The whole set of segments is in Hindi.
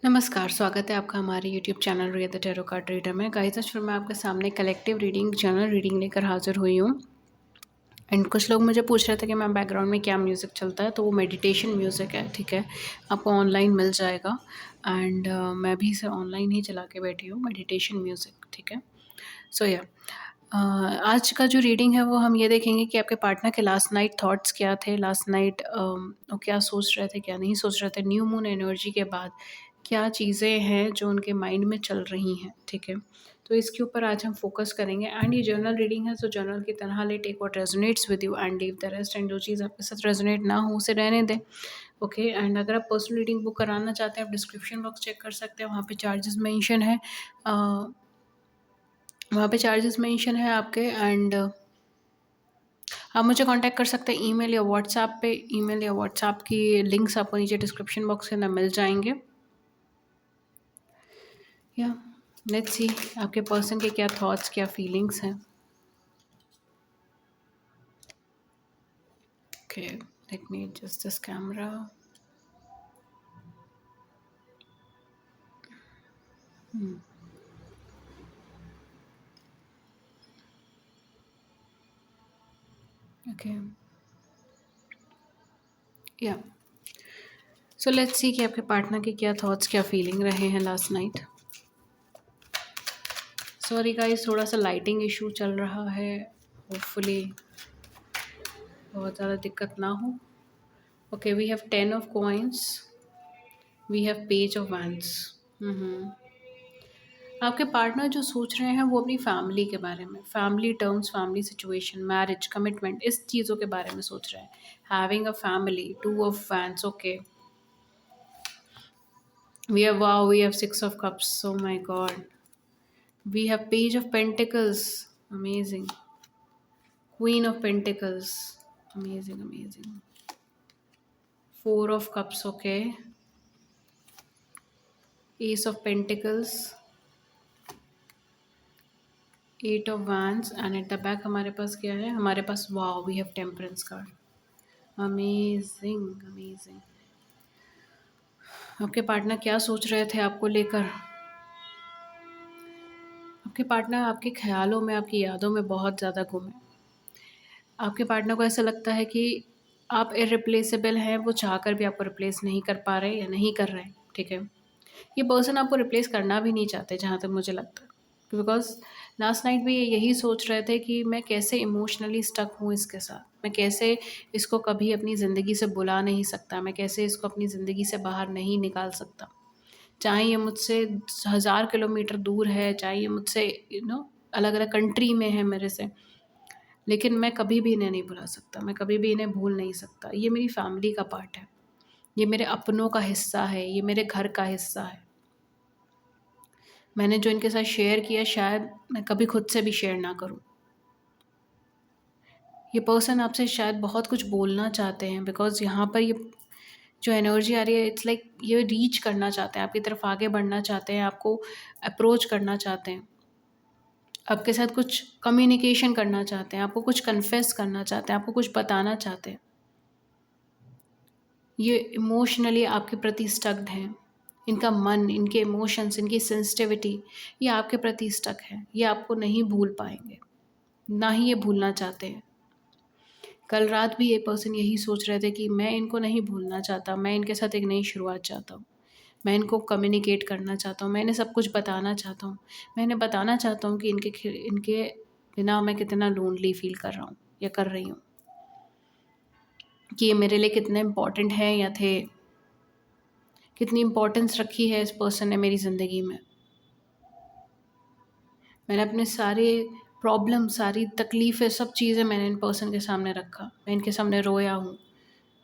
नमस्कार, स्वागत है आपका हमारे YouTube channel Riya the tarot card reader में। गाइस, आज फिर मैं आपके सामने कलेक्टिव रीडिंग, जनरल रीडिंग लेकर हाज़िर हुई हूँ। एंड कुछ लोग मुझे पूछ रहे थे कि मैम बैकग्राउंड में क्या म्यूज़िक चलता है, तो वो मेडिटेशन म्यूज़िक है, ठीक है? आपको ऑनलाइन मिल जाएगा। एंड मैं भी इसे ऑनलाइन ही चला के बैठी हूँ, मेडिटेशन म्यूज़िक, ठीक है? सो या आज का जो रीडिंग है वो हम ये देखेंगे कि आपके पार्टनर के लास्ट नाइट थॉट्स क्या थे, लास्ट नाइट वो क्या सोच रहे थे, क्या नहीं सोच रहे थे, न्यू मून एनर्जी के बाद क्या चीज़ें हैं जो उनके माइंड में चल रही हैं, ठीक है? तो इसके ऊपर आज हम फोकस करेंगे। एंड ये जर्नल रीडिंग है, तो जर्नल की तरह ले, take what resonates with you and leave the rest. And जो चीज़ आपके साथ रेजोनेट ना हो उसे रहने दें, ओके? एंड अगर आप पर्सनल रीडिंग बुक कराना चाहते हैं, आप डिस्क्रिप्शन बॉक्स चेक कर सकते हैं, वहाँ पे चार्जेस मेंशन है। वहाँ पे चार्जेस मेंशन है आपके। एंड आप मुझे कांटेक्ट कर सकते हैं ईमेल या व्हाट्सएप पे। ईमेल या व्हाट्सएप की लिंक्स आपको नीचे डिस्क्रिप्शन बॉक्स के अंदर मिल जाएंगे। या लेट्स सी आपके पर्सन के क्या थॉट्स, क्या फीलिंग्स हैं। Okay, let me adjust this camera. Okay, या सो लेट्स सी कि आपके पार्टनर के क्या थॉट्स, क्या फीलिंग रहे हैं लास्ट नाइट। सॉरी गाइस, थोड़ा सा लाइटिंग इशू चल रहा है, होपफुली बहुत ज़्यादा दिक्कत ना हो। Okay, we have 10 of coins, we have page of wands. आपके पार्टनर जो सोच रहे हैं वो अपनी फैमिली के बारे में, family terms, family situation, marriage, commitment, इस चीज़ों के बारे में सोच रहे हैं। Having a family, two of wands, okay. We have wow, we have six of cups, oh my God. We have page of pentacles, amazing. Queen of pentacles, amazing amazing. Four of cups, okay. Ace of pentacles, eight of wands. And at the back हमारे पास क्या है? हमारे पास wow, we have temperance card, amazing amazing. आपके पार्टनर क्या सोच रहे थे आपको लेकर? आपके पार्टनर आपके ख्यालों में, आपकी यादों में बहुत ज़्यादा गुम है। आपके पार्टनर को ऐसा लगता है कि आप इर्रिप्लेसेबल हैं, वो चाहकर भी आपको रिप्लेस नहीं कर पा रहे या नहीं कर रहे हैं, ठीक है? ये पर्सन आपको रिप्लेस करना भी नहीं चाहते, जहाँ तक मुझे लगता है। बिकॉज़ लास्ट नाइट भी ये यही सोच रहे थे कि मैं कैसे इमोशनली स्टक हूँ इसके साथ, मैं कैसे इसको कभी अपनी ज़िंदगी से बुला नहीं सकता, मैं कैसे इसको अपनी ज़िंदगी से बाहर नहीं निकाल सकता। चाहे ये मुझसे 1000 किलोमीटर दूर है, चाहे ये मुझसे अलग-अलग कंट्री में है मेरे से, लेकिन मैं कभी भी इन्हें नहीं भुला सकता, मैं कभी भी इन्हें भूल नहीं सकता। ये मेरी फैमिली का पार्ट है, ये मेरे अपनों का हिस्सा है, ये मेरे घर का हिस्सा है। मैंने जो इनके साथ शेयर किया शायद मैं कभी खुद से भी शेयर ना करूँ। ये पर्सन आपसे शायद बहुत कुछ बोलना चाहते हैं, बिकॉज़ यहाँ पर ये जो एनर्जी आ रही है, इट्स लाइक ये रीच करना चाहते हैं, आपकी तरफ आगे बढ़ना चाहते हैं, आपको अप्रोच करना चाहते हैं, आपके साथ कुछ कम्युनिकेशन करना चाहते हैं, आपको कुछ कन्फेस करना चाहते हैं, आपको कुछ बताना चाहते हैं। ये इमोशनली आपके प्रति स्टक्ड हैं। इनका मन, इनके इमोशंस, इनकी सेंसिटिविटी, ये आपके प्रति स्टक है। ये आपको नहीं भूल पाएँगे, ना ही ये भूलना चाहते हैं। कल रात भी ये पर्सन यही सोच रहे थे कि मैं इनको नहीं भूलना चाहता, मैं इनके साथ एक नई शुरुआत चाहता हूँ। मैं इनको कम्युनिकेट करना चाहता हूँ, मैं इन्हें सब कुछ बताना चाहता हूँ। मैं इन्हें बताना चाहता हूँ कि इनके बिना मैं कितना लोनली फ़ील कर रहा हूँ या कर रही हूँ। कि ये मेरे लिए कितने इम्पोर्टेंट हैं या थे, कितनी इम्पोर्टेंस रखी है इस पर्सन ने मेरी ज़िंदगी में। मैंने अपने सारे प्रॉब्लम, सारी तकलीफ़ें, सब चीज़ें मैंने इन पर्सन के सामने रखा। मैं इनके सामने रोया हूँ।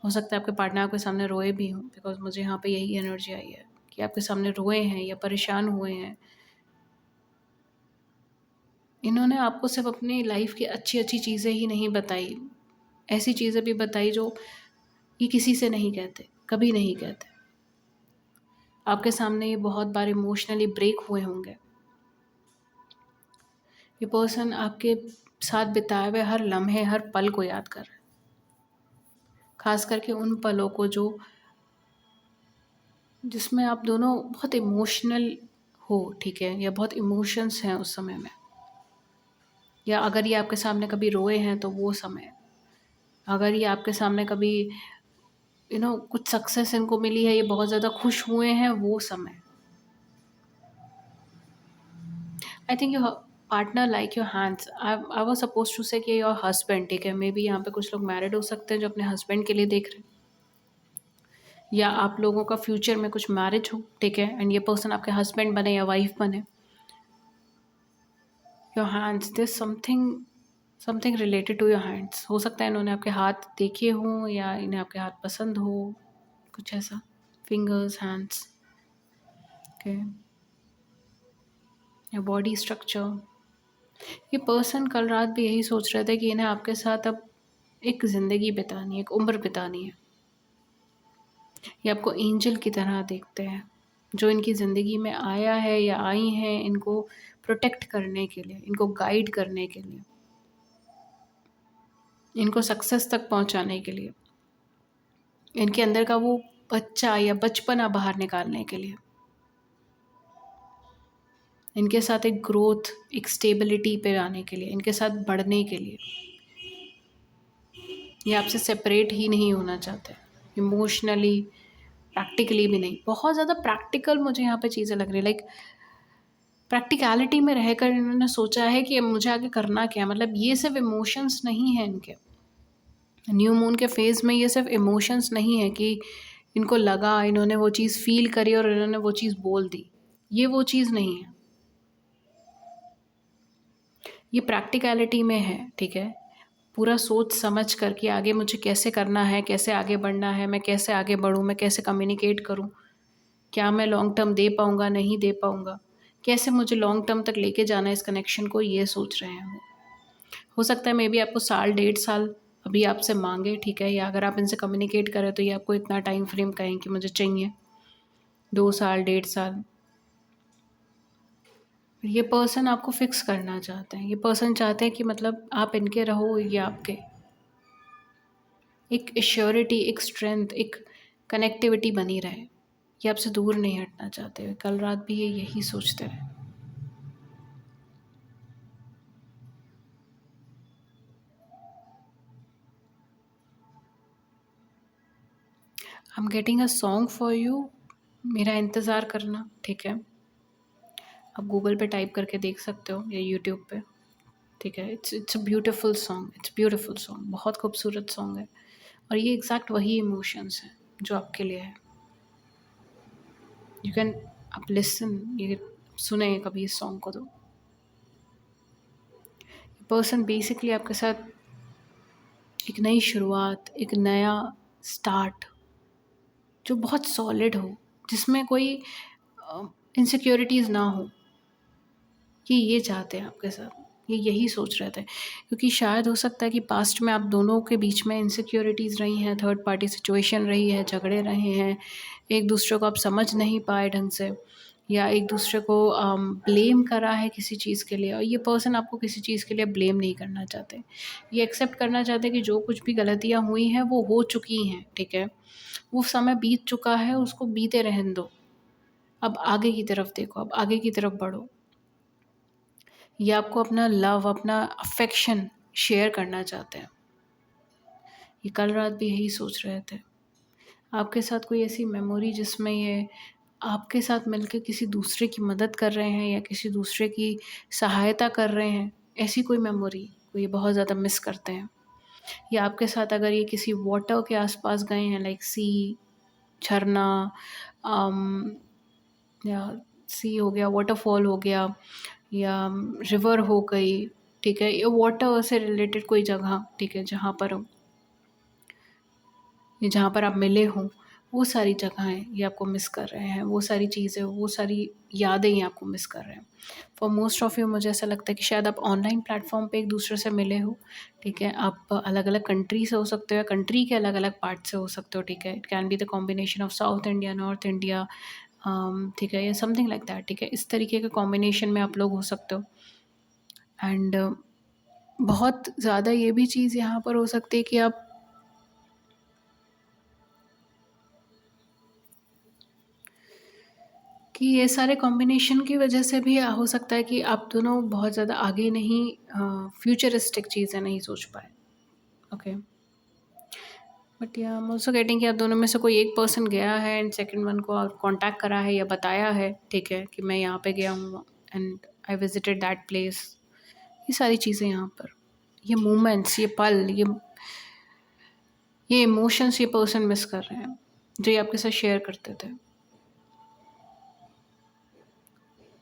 हो सकता है आपके पार्टनर आपके सामने रोए भी हों, बिकॉज़ मुझे यहाँ पे यही एनर्जी आई है कि आपके सामने रोए हैं या परेशान हुए हैं। इन्होंने आपको सिर्फ़ अपनी लाइफ़ की अच्छी-अच्छी चीज़ें ही नहीं बताई, ऐसी चीज़ें भी बताई जो ये किसी से नहीं कहते, कभी नहीं कहते। आपके सामने ये बहुत बार इमोशनली ब्रेक हुए होंगे। ये पर्सन आपके साथ बिताए हुए हर लम्हे, हर पल को याद कर रहा है। ख़ास करके उन पलों को जो जिसमें आप दोनों बहुत इमोशनल हो, ठीक है, या बहुत इमोशंस हैं उस समय में, या अगर ये आपके सामने कभी रोए हैं तो वो समय, अगर ये आपके सामने कभी कुछ सक्सेस इनको मिली है, ये बहुत ज़्यादा खुश हुए हैं, वो समय। I think your partner like your hands. I was suppose to say कि योर हस्बैंड, ठीक है, मे बी यहाँ पे कुछ लोग मैरिड हो सकते हैं जो अपने हस्बैंड के लिए देख रहे हैं, या आप लोगों का फ्यूचर में कुछ मैरिज हो, ठीक है, एंड ये पर्सन आपके हस्बैंड बने या वाइफ बने। Your hands, this something something related to your hands. हो सकता है इन्होंने आपके हाथ देखे हों या इन्हें आपके हाथ पसंद हो, कुछ ऐसा। फिंगर्स, हैंड्स, ओके, या बॉडी स्ट्रक्चर। ये पर्सन कल रात भी यही सोच रहे थे कि इन्हें आपके साथ अब एक ज़िंदगी बितानी है, एक उम्र बितानी है। ये आपको एंजल की तरह देखते हैं, जो इनकी ज़िंदगी में आया है या आई हैं इनको प्रोटेक्ट करने के लिए, इनको गाइड करने के लिए, इनको सक्सेस तक पहुंचाने के लिए, इनके अंदर का वो बच्चा या बचपना बाहर निकालने के लिए, इनके साथ एक ग्रोथ, एक स्टेबिलिटी पे आने के लिए, इनके साथ बढ़ने के लिए। ये आपसे सेपरेट ही नहीं होना चाहते, इमोशनली, प्रैक्टिकली भी नहीं। बहुत ज़्यादा प्रैक्टिकल मुझे यहाँ पे चीज़ें लग रही है, लाइक प्रैक्टिकलिटी में रहकर इन्होंने सोचा है कि अब मुझे आगे करना क्या है। मतलब ये सिर्फ इमोशंस नहीं है इनके, न्यू मून के फेज़ में ये सिर्फ इमोशंस नहीं है कि इनको लगा, इन्होंने वो चीज़ फ़ील करी और इन्होंने वो चीज़ बोल दी, ये वो चीज़ नहीं है। ये प्रैक्टिकलिटी में है, ठीक है। पूरा सोच समझ कर कि आगे मुझे कैसे करना है, कैसे आगे बढ़ना है, मैं कैसे आगे बढ़ूँ, मैं कैसे कम्युनिकेट करूँ, क्या मैं लॉन्ग टर्म दे पाऊँगा, नहीं दे पाऊँगा, कैसे मुझे लॉन्ग टर्म तक लेके जाना है इस कनेक्शन को, ये सोच रहे हैं वो। हो सकता है मे बी आपको साल, 1.5 साल अभी आपसे माँगे, ठीक है, या अगर आप इनसे कम्युनिकेट करें तो ये आपको इतना टाइम फ्रेम कहें कि मुझे चाहिए 2 साल, 1.5 साल। ये पर्सन आपको फिक्स करना चाहते हैं, ये पर्सन चाहते हैं कि मतलब आप इनके रहो, ये आपके। एक एश्योरिटी, एक स्ट्रेंथ, एक कनेक्टिविटी बनी रहे, ये आपसे दूर नहीं हटना चाहते। कल रात भी ये यही सोचते रहे। I am getting a song for you, मेरा इंतज़ार करना, ठीक है। आप गूगल पे टाइप करके देख सकते हो या यूट्यूब पे, ठीक है। It's a beautiful song, it's beautiful song, बहुत खूबसूरत सॉन्ग है। और ये एग्जैक्ट वही इमोशंस हैं जो आपके लिए है। यू कैन, आप लिसन, ये सुने कभी इस सॉन्ग को तो। पर्सन बेसिकली आपके साथ एक नई शुरुआत, एक नया स्टार्ट जो बहुत सॉलिड हो, जिसमें कोई इनसिक्योरिटीज़ ना हो, ये चाहते हैं आपके साथ, ये यही सोच रहे थे। क्योंकि शायद हो सकता है कि पास्ट में आप दोनों के बीच में इनसिक्योरिटीज़ रही हैं, थर्ड पार्टी सिचुएशन रही है, झगड़े रहे हैं, एक दूसरे को आप समझ नहीं पाए ढंग से, या एक दूसरे को ब्लेम करा है किसी चीज़ के लिए। और ये पर्सन आपको किसी चीज़ के लिए ब्लेम नहीं करना चाहते, ये एक्सेप्ट करना चाहते हैं कि जो कुछ भी गलतियाँ हुई हैं वो हो चुकी हैं, ठीक है। वो समय बीत चुका है, उसको बीते रहने दो। अब आगे की तरफ देखो, अब आगे की तरफ बढ़ो। ये आपको अपना लव, अपना अफेक्शन शेयर करना चाहते हैं। ये कल रात भी यही सोच रहे थे। आपके साथ कोई ऐसी मेमोरी जिसमें ये आपके साथ मिलके किसी दूसरे की मदद कर रहे हैं या किसी दूसरे की सहायता कर रहे हैं, ऐसी कोई मेमोरी को ये बहुत ज़्यादा मिस करते हैं। या आपके साथ अगर ये किसी वाटर के आस-पास गए हैं, लाइक सी, झरना, अम, या सी हो गया, वाटरफॉल हो गया, या रिवर हो गई, ठीक है, या वाटर से रिलेटेड कोई जगह, ठीक है, जहाँ पर आप मिले हों, वो सारी जगहें ये आपको मिस कर रहे हैं, वो सारी चीज़ें, वो सारी यादें ये आपको मिस कर रहे हैं। फॉर मोस्ट ऑफ यू मुझे ऐसा लगता है कि शायद आप ऑनलाइन प्लेटफ़ॉर्म पे एक-दूसरे से मिले हो, ठीक है। आप अलग-अलग कंट्री से हो सकते हो या कंट्री के अलग-अलग पार्ट से हो सकते हो, ठीक है। It can be the combination of south India, north India, ठीक है, या समथिंग लाइक दैट, ठीक है। इस तरीके के कॉम्बिनेशन में आप लोग हो सकते हो। एंड बहुत ज़्यादा ये भी चीज़ यहाँ पर हो सकती है कि कि ये सारे कॉम्बिनेशन की वजह से भी हो सकता है कि आप दोनों बहुत ज़्यादा आगे नहीं फ्यूचरिस्टिक चीज़ें नहीं सोच पाए। ओके, बट या आई एम ऑल्सो गेटिंग कि आप दोनों में से कोई एक पर्सन गया है एंड सेकंड वन को और कांटेक्ट करा है या बताया है, ठीक है, कि मैं यहाँ पे गया हूँ and I visited that place. ये सारी चीज़ें यहाँ पर, ये मोमेंट्स, ये पल, ये इमोशंस ये पर्सन मिस कर रहे हैं जो ये आपके साथ शेयर करते थे।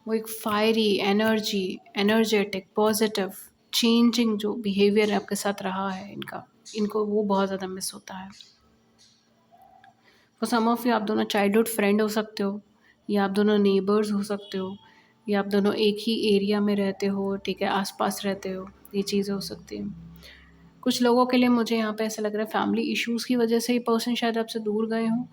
वो एक fiery energy, energetic, positive, changing जो बिहेवियर आपके साथ रहा है इनका, इनको वो बहुत ज़्यादा मिस होता है। फॉर सम ऑफ यू आप दोनों चाइल्डहुड फ्रेंड हो सकते हो, या आप दोनों नेबर्स हो सकते हो, या आप दोनों एक ही एरिया में रहते हो, ठीक है, आसपास रहते हो, ये चीज़ें हो सकती हैं। कुछ लोगों के लिए मुझे यहाँ पे ऐसा लग रहा है फैमिली इश्यूज़ की वजह से ये पर्सन शायद आपसे दूर गए हों।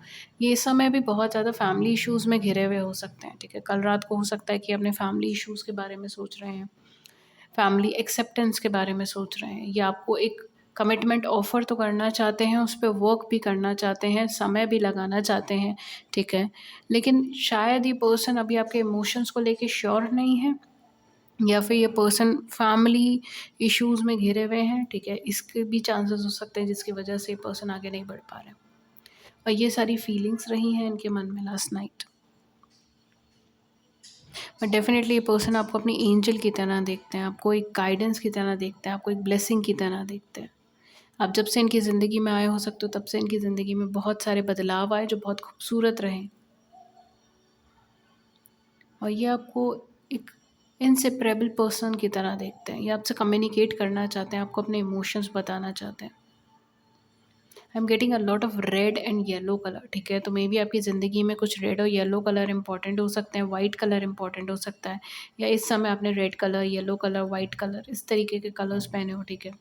ये समय भी बहुत ज़्यादा फैमिली इश्यूज़ में घिरे हुए हो सकते हैं, ठीक है। कल रात को हो सकता है कि अपने फैमिली इश्यूज़ के बारे में सोच रहे हैं, फैमिली एक्सेप्टेंस के बारे में सोच रहे हैं, या आपको एक कमिटमेंट ऑफ़र तो करना चाहते हैं, उस पे वर्क भी करना चाहते हैं, समय भी लगाना चाहते हैं, ठीक है। लेकिन शायद ये पर्सन अभी आपके इमोशंस को लेके श्योर नहीं है, या फिर ये पर्सन फैमिली इश्यूज़ में घिरे हुए हैं, ठीक है। इसके भी चांसेस हो सकते हैं जिसकी वजह से ये पर्सन आगे नहीं बढ़ पा रहे हैं। और ये सारी फीलिंग्स रही हैं इनके मन में लास्ट नाइट। बट डेफ़िनेटली ये पर्सन आपको अपनी एंजल की तरह देखते हैं, आपको एक गाइडेंस की तरह देखते हैं, आपको एक ब्लेसिंग की तरह देखते हैं। आप जब से इनकी ज़िंदगी में आए हो सकते हो तब से इनकी ज़िंदगी में बहुत सारे बदलाव आए जो बहुत खूबसूरत रहे। और ये आपको एक इनसेपरेबल पर्सन की तरह देखते हैं। ये आपसे कम्युनिकेट करना चाहते हैं, आपको अपने इमोशंस बताना चाहते हैं। I am getting a lot of red and yellow colour, ठीक है। तो मे बी आपकी ज़िंदगी में कुछ रेड और येलो कलर इंपॉर्टेंट हो सकते हैं, वाइट कलर इंपॉर्टेंट हो सकता है, या इस समय आपने red colour, yellow colour, white colour इस तरीके के कलर्स पहने हो, ठीक है।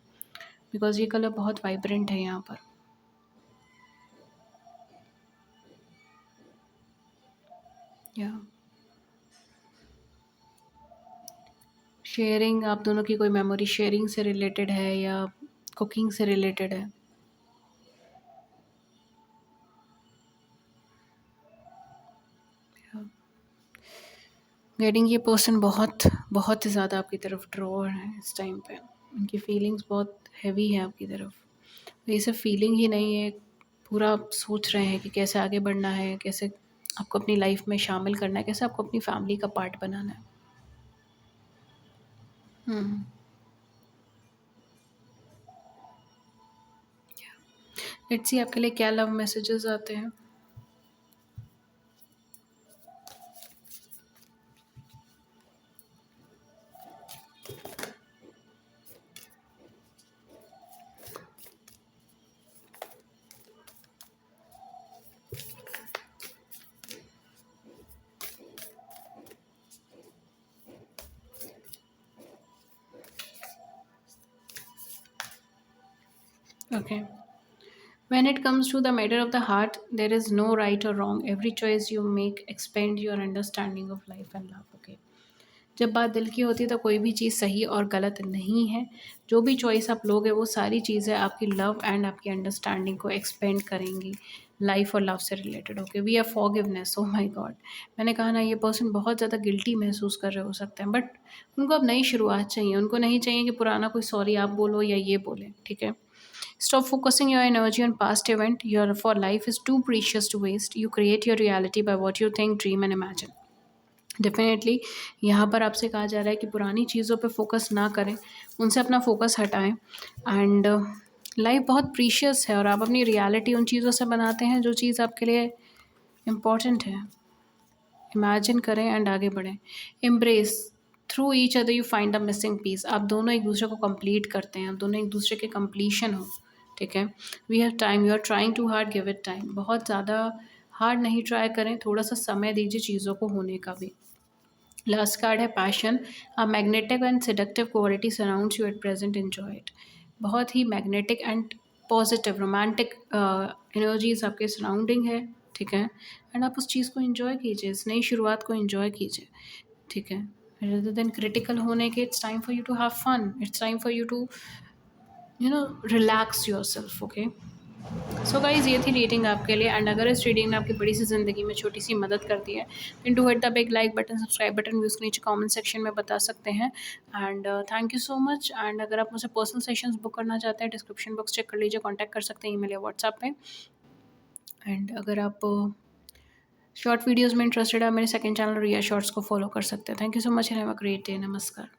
बिकॉज ये कलर बहुत वाइब्रेंट है यहाँ पर। या शेयरिंग, आप दोनों की कोई मेमोरी शेयरिंग से रिलेटेड है या कुकिंग से रिलेटेड है। गेटिंग ये पर्सन बहुत बहुत ही ज़्यादा आपकी तरफ ड्रॉ है इस टाइम पे। उनकी फीलिंग्स बहुत हैवी है आपकी तरफ। ये सिर्फ फीलिंग ही नहीं है, पूरा आप सोच रहे हैं कि कैसे आगे बढ़ना है, कैसे आपको अपनी लाइफ में शामिल करना है, कैसे आपको अपनी फैमिली का पार्ट बनाना है। हम्म। लेट्स सी आपके लिए क्या लव मैसेजेस आते हैं। Okay, when it comes to the matter of the heart, there is no right or wrong. Every choice you make expand your understanding of life and love. Okay, जब बात दिल की होती है तो कोई भी चीज़ सही और गलत नहीं है। जो भी चॉइस आप लोगे वो सारी चीज़ें आपकी लव एंड आपकी अंडरस्टैंडिंग को एक्सपेंड करेंगी, लाइफ और लव से related. Okay, we are forgiveness. Oh my God, मैंने कहा ना, ये पर्सन बहुत ज़्यादा गिल्टी महसूस कर रहे हो सकते हैं, बट उनको अब नई शुरुआत चाहिए। उनको नहीं चाहिए कि पुराना कोई सॉरी आप बोलो या ये बोले, ठीक है। Stop focusing your energy on past event. Your for life is too precious to waste. You create your reality by what you think, dream and imagine. Definitely यहाँ पर आपसे कहा जा रहा है कि पुरानी चीज़ों पे फोकस ना करें, उनसे अपना फोकस हटाएं। एंड लाइफ बहुत प्रीशियस है और आप अपनी रियलिटी उन चीज़ों से बनाते हैं जो चीज़ आपके लिए इम्पॉर्टेंट है। इमेजिन करें एंड आगे बढ़ें। Embrace, through each other you find the missing piece. आप दोनों एक दूसरे को कंप्लीट करते हैं, आप दोनों एक दूसरे के कंप्लीशन हो, ठीक है। We have time, you are trying too hard, give it time. बहुत ज़्यादा हार्ड नहीं ट्राई करें, थोड़ा सा समय दीजिए चीज़ों को होने का भी। लास्ट कार्ड है passion. A magnetic and seductive quality surrounds you at present, enjoy it. बहुत ही magnetic and positive romantic energies आपके सराउंडिंग है, ठीक है। एंड आप उस चीज़ को इन्जॉय कीजिए, इस नई शुरुआत को इन्जॉय कीजिए, ठीक है। रेदर देन क्रिटिकल होने के, it's time for you to have fun, it's time for you to relax yourself. Okay, so guys ये थी रीडिंग आपके लिए, एंड अगर इस रीडिंग ने आपकी बड़ी सी ज़िंदगी में छोटी सी मदद कर दी है, then do hit the big like button, subscribe button भी उसके नीचे कमेंट सेक्शन में बता सकते हैं। And thank you so much. एंड अगर आप मुझसे पर्सनल सेशंस बुक करना चाहते हैं, डिस्क्रिप्शन बॉक्स चेक कर लीजिए, कॉन्टैक्ट कर सकते हैं ईमेल या व्हाट्सएप पे। एंड अगर आप शॉर्ट वीडियोज़ में इंटरेस्टेड है, मेरे सेकंड चैनल रिया शॉर्ट्स को फॉलो कर सकते हैं। Thank you so much and have a great day. नमस्कार।